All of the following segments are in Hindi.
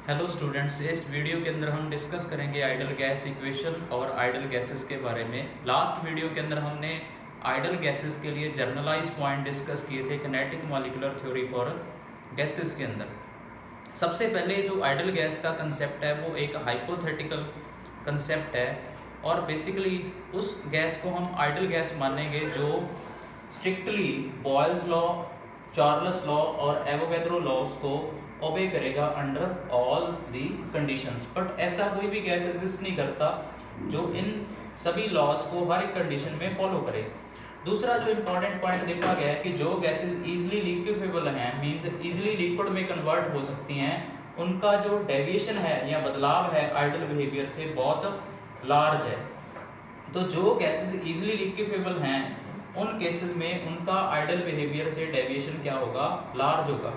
हेलो स्टूडेंट्स, इस वीडियो के अंदर हम डिस्कस करेंगे आइडल गैस इक्वेशन और आइडल गैसेस के बारे में। लास्ट वीडियो के अंदर हमने आइडल गैसेस के लिए जर्नलाइज पॉइंट डिस्कस किए थे kinetic molecular theory for gases के अंदर। सबसे पहले जो आइडल गैस का कंसेप्ट है वो एक हाइपोथेटिकल कंसेप्ट है और बेसिकली उस गैस को हम आइडल गैस मानेंगे जो strictly boils law, Charles law और एवोगैड्रो लॉज को ओबे करेगा under all the conditions. But ऐसा कोई भी गैस एग्जिस्ट नहीं करता जो इन सभी लॉज को हर एक कंडीशन में फॉलो करे। दूसरा जो इम्पोर्टेंट पॉइंट देखा गया है कि जो गैसेस इजीली लिक्विफेबल हैं, मींस इजीली लिक्विड में कन्वर्ट हो सकती हैं, उनका जो डेविएशन है या बदलाव है आइडल बिहेवियर से बहुत लार्ज है। तो जो गैसेस इजीली लिक्विफेबल हैं उन केसेस में उनका आइडल बिहेवियर से डेविएशन क्या होगा, लार्ज होगा।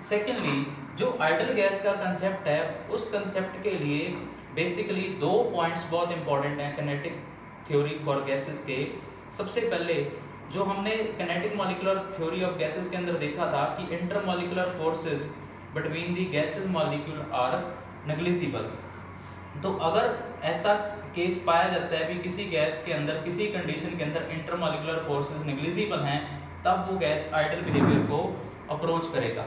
सेकेंडली, जो आइडल गैस का कंसेप्ट है उस कंसेप्ट के लिए बेसिकली दो पॉइंट्स बहुत इंपॉर्टेंट हैं किनेटिक थ्योरी फॉर गैसेस के। सबसे पहले जो हमने kinetic molecular theory of gases के अंदर देखा था कि intermolecular forces between the gases molecule are negligible. तो अगर ऐसा केस पाया जाता है कि किसी गैस के अंदर किसी कंडीशन के अंदर इंटरमॉलिक्यूलर फोर्सेस नेग्लिजिबल हैं, तब वो गैस आइडल बिहेवियर को अप्रोच करेगा।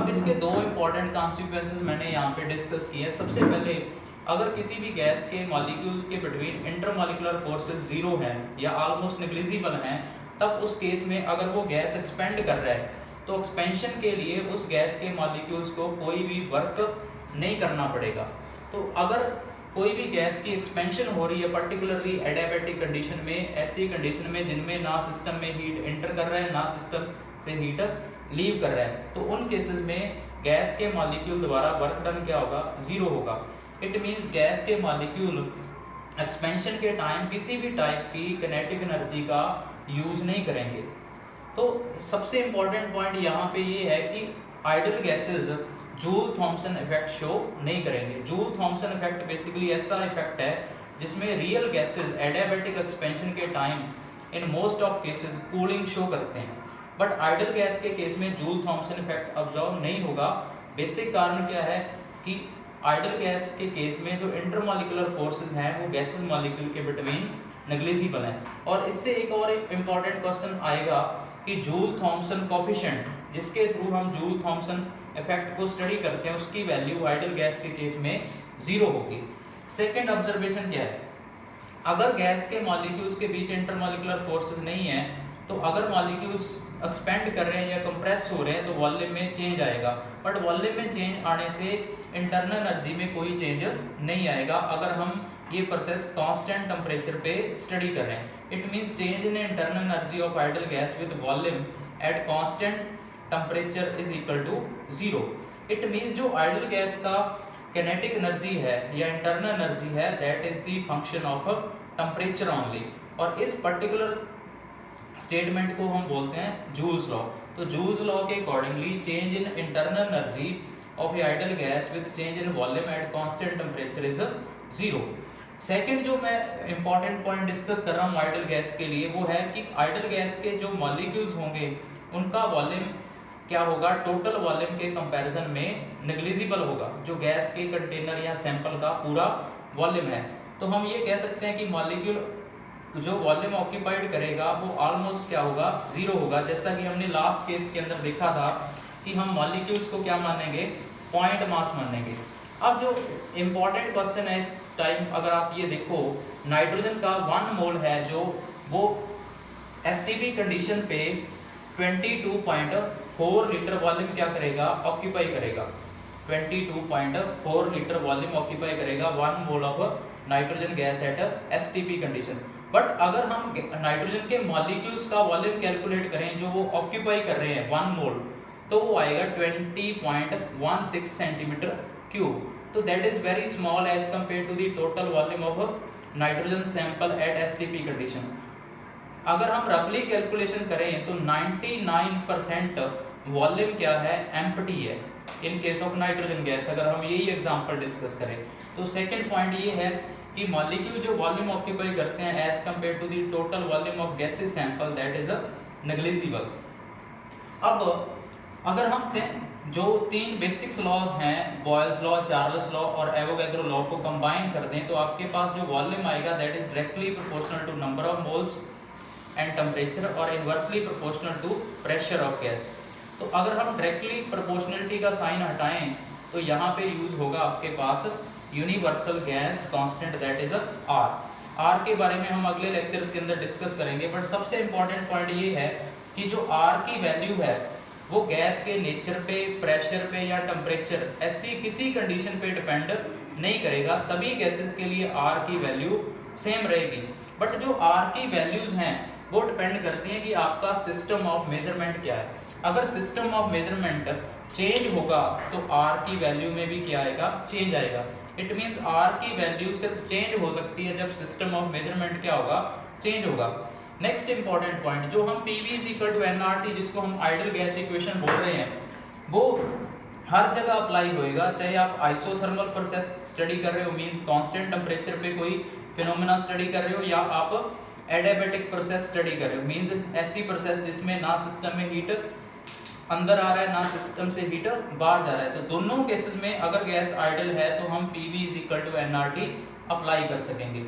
अब इसके दो इंपॉर्टेंट कॉन्सिक्वेंसेस मैंने यहाँ पे डिस्कस किए हैं। सबसे पहले, अगर किसी भी गैस के मॉलिक्यूल्स के बिटवीन इंटरमॉलिक्यूलर फोर्सेस जीरो हैं या ऑलमोस्ट नेग्लिजिबल हैं, तब उस केस में अगर वो गैस एक्सपेंड कर रहा है तो एक्सपेंशन के लिए उस गैस के मॉलिक्यूल्स को कोई भी वर्क नहीं करना पड़ेगा। तो अगर कोई भी गैस की एक्सपेंशन हो रही है पर्टिकुलरली एडियाबैटिक कंडीशन में, ऐसी कंडीशन में जिनमें ना सिस्टम में हीट एंटर कर रहा है ना सिस्टम से हीट लीव कर रहा है, तो उन केसेस में गैस के मॉलिक्यूल द्वारा वर्क डन क्या होगा, जीरो होगा। इट मींस गैस के मॉलिक्यूल एक्सपेंशन के टाइम किसी भी टाइप की किनेटिक एनर्जी का यूज नहीं करेंगे। तो सबसे इंपॉर्टेंट पॉइंट यहाँ पे ये है कि ideal gases Joule Thomson effect show नहीं करेंगे। जूल थॉम्सन इफेक्ट बेसिकली ऐसा इफेक्ट है जिसमें रियल गैसेस एडियाबैटिक एक्सपेंशन के time in most of cases cooling show करते हैं, बट आइडल गैस के केस में जूल थॉम्सन इफेक्ट ऑब्जर्व नहीं होगा। बेसिक कारण क्या है कि आइडल गैस के केस में जो इंटरमॉलिक्यूलर फोर्सेस हैं वो गैसेस मॉलिक्यूल के बिटवीन नेग्लिजिबल हैं। और इससे एक और इम्पॉर्टेंट क्वेश्चन आएगा कि जूल थॉम्सन कोफिशिएंट, जिसके थ्रू हम जूल थॉम्सन इफेक्ट को स्टडी करते हैं, उसकी वैल्यू आइडल गैस के केस में जीरो होगी। सेकेंड ऑब्जर्वेशन क्या है, अगर गैस के मॉलिक्यूल्स के बीच इंटरमॉलिक्यूलर फोर्सेस नहीं है तो अगर मॉलिक्यूल्स एक्सपेंड कर रहे हैं या कंप्रेस हो रहे हैं तो वॉल्यूम में चेंज आएगा, बट वॉल्यूम में चेंज आने से इंटरनल एनर्जी में कोई चेंज नहीं आएगा अगर हम ये प्रोसेस कांस्टेंट टेम्परेचर पे स्टडी कर रहे हैं। It means change in internal energy of ideal gas with volume at constant temperature is equal to zero. It means जो आइडल गैस का किनेटिक एनर्जी है या इंटरनल एनर्जी है, that is the function of temperature only. और इस पर्टिकुलर स्टेटमेंट को हम बोलते हैं जूल्स लॉ। तो जूल्स लॉ के accordingly change in internal energy of A idol gas with change in volume at constant temperature is zero. Second जो मैं इंपॉर्टेंट पॉइंट डिस्कस कर रहा हूँ आइडल गैस के लिए, वो है कि आइडल गैस के जो मॉलिक्यूल्स होंगे उनका वॉल्यूम क्या होगा, टोटल वॉल्यूम के कंपैरिजन में नेग्लिजिबल होगा, जो गैस के कंटेनर या सैंपल का पूरा वॉल्यूम है। तो हम ये कह सकते हैं कि मॉलिक्यूल जो वॉल्यूम ऑक्यूपाइड करेगा वो ऑलमोस्ट क्या होगा, जीरो होगा। जैसा कि हमने लास्ट केस के अंदर देखा था कि हम मॉलिक्यूल्स को क्या मानेंगे, पॉइंट मास मानेंगे। अब जो इम्पोर्टेंट क्वेश्चन है इस टाइम, अगर आप ये देखो, नाइट्रोजन का 1 मोल है जो वो एसटीपी कंडीशन पे 22.4 लीटर वॉल्यूम क्या करेगा, ऑक्यूपाई करेगा। 22.4 लीटर वॉल्यूम ऑक्यूपाई करेगा 1 mole of nitrogen gas at STP condition. But अगर हम नाइट्रोजन के मॉलिक्यूल्स का वॉल्यूम कैलकुलेट करें जो वो ऑक्यूपाई कर रहे हैं 1 मोल, तो वो आएगा 20.16 सेंटीमीटर क्यूब। तो that is very small as compare to the total volume of nitrogen sample at STP condition. अगर हम रफली कैलकुलेशन करें तो 99% वॉल्यूम क्या है, एम्प्टी है in case of nitrogen gas, अगर हम यही एग्जांपल डिस्कस करें। तो सेकंड पॉइंट ये है कि मॉलिक्यूल जो वॉल्यूम ऑक्यूपाई करते हैं as compare to the total volume of gases sample, that is negligible. अब अगर हम जो 3 बेसिक्स लॉ हैं, बॉयल्स लॉ, चार्ल्स लॉ और एवोगैड्रो लॉ को कंबाइन कर दें तो आपके पास जो वॉल्यूम आएगा that is directly proportional to number of moles and temperature और inversely proportional to pressure of gas. तो अगर हम डायरेक्टली प्रोपोर्शनलिटी का साइन हटाएं तो यहाँ पे यूज होगा आपके पास universal gas constant that is R. R के बारे में हम अगले लेक्चर्स के अंदर डिस्कस करेंगे, बट सबसे इंपॉर्टेंट पॉइंट ये है कि जो आर की वैल्यू है वो गैस के नेचर पे, प्रेशर पे या टेम्परेचर ऐसी किसी कंडीशन पे डिपेंड नहीं करेगा। सभी गैसेस के लिए आर की वैल्यू सेम रहेगी, बट जो आर की वैल्यूज हैं वो डिपेंड करती हैं कि आपका सिस्टम ऑफ मेजरमेंट क्या है। अगर सिस्टम ऑफ मेजरमेंट चेंज होगा तो आर की वैल्यू में भी क्या आएगा, चेंज आएगा। इट मींस आर की वैल्यू सिर्फ चेंज हो सकती है जब सिस्टम ऑफ मेजरमेंट क्या होगा, चेंज होगा। नेक्स्ट इंपॉर्टेंट पॉइंट, जो हम PV is equal to NRT जिसको हम आइडल गैस इक्वेशन बोल रहे हैं, वो हर जगह अप्लाई होएगा, चाहे आप आइसोथर्मल प्रोसेस स्टडी कर रहे हो मींस कांस्टेंट टेम्परेचर पे कोई फिनोमेना स्टडी कर रहे हो, या आप एडियाबैटिक प्रोसेस स्टडी कर रहे हो मींस ऐसी प्रोसेस जिसमें ना सिस्टम में हीट अंदर आ रहा है ना सिस्टम से हीट बाहर जा रहा है। तो दोनों केसेस में अगर गैस आइडल है तो हम PV is equal to NRT apply कर सकेंगे।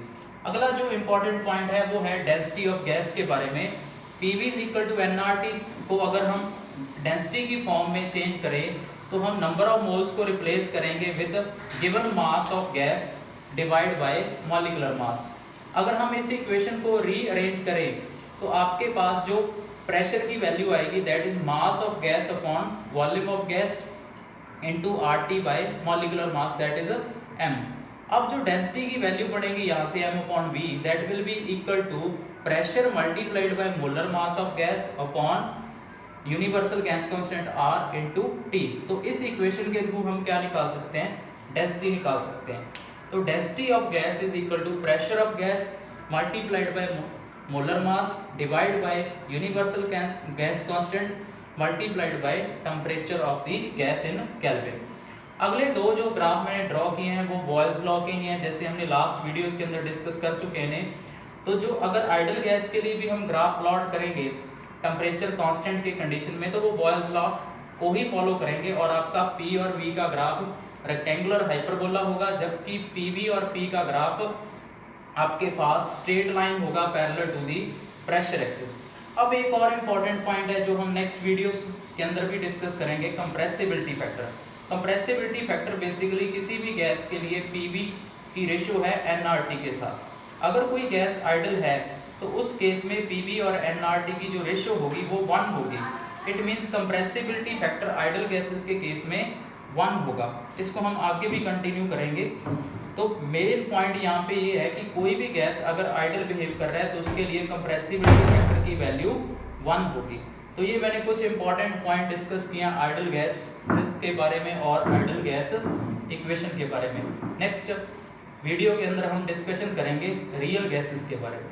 अगला जो इंपॉर्टेंट पॉइंट है वो है डेंसिटी ऑफ गैस के बारे में। PV is equal to NRT को अगर हम डेंसिटी की फॉर्म में चेंज करें तो हम नंबर ऑफ मोल्स को रिप्लेस करेंगे with given mass of gas divide by molecular मास। अगर हम इस इक्वेशन को रीअरेंज करें तो आपके पास जो प्रेशर की वैल्यू आएगी that is mass of gas upon volume of gas into RT by molecular mass that is M. अब जो डेंसिटी की वैल्यू बढ़ेगी यहाँ से m upon v that will be equal to pressure multiplied by molar mass of gas upon universal gas constant r into t। तो इस इक्वेशन के थ्रू हम क्या निकाल सकते हैं, डेंसिटी निकाल सकते हैं। तो density of gas is equal to pressure of gas multiplied by molar mass divided by universal gas constant multiplied by temperature of the gas in Kelvin. अगले दो जो ग्राफ मैंने ड्रॉ किए हैं वो बॉयल्स लॉ के ही हैं, जैसे हमने लास्ट वीडियोस के अंदर डिस्कस कर चुके हैं। तो जो अगर आइडल गैस के लिए भी हम ग्राफ प्लॉट करेंगे टेम्परेचर कांस्टेंट के कंडीशन में तो वो बॉयल्स लॉ को ही फॉलो करेंगे और आपका P और V का ग्राफ रेक्टेंगुलर हाइपरबोला होगा, जबकि PV और P का ग्राफ आपके पास स्ट्रेट लाइन होगा parallel to the pressure axis. अब एक और इम्पॉर्टेंट पॉइंट है जो हम नेक्स्ट वीडियोस के अंदर भी डिस्कस करेंगे, compressibility factor. Compressibility factor basically किसी भी गैस के लिए PV की रेशियो है nRT के साथ। अगर कोई गैस आइडल है तो उस केस में PV और nRT की जो रेशियो होगी वो 1 होगी। It means compressibility factor ideal gases के केस में 1 होगा। इसको हम आगे भी कंटिन्यू करेंगे। तो मेन पॉइंट यहाँ पे ये है कि कोई भी गैस अगर आइडल बिहेव कर रहा है तो उसके लिए कंप्रेसिबिलिटी फैक्टर की वैल्यू 1 होगी। तो ये मैंने कुछ इंपॉर्टेंट पॉइंट डिस्कस किया आइडल गैस के बारे में और आइडल गैस इक्वेशन के बारे में। नेक्स्ट वीडियो के अंदर हम डिस्कशन करेंगे रियल गैसेस के बारे में।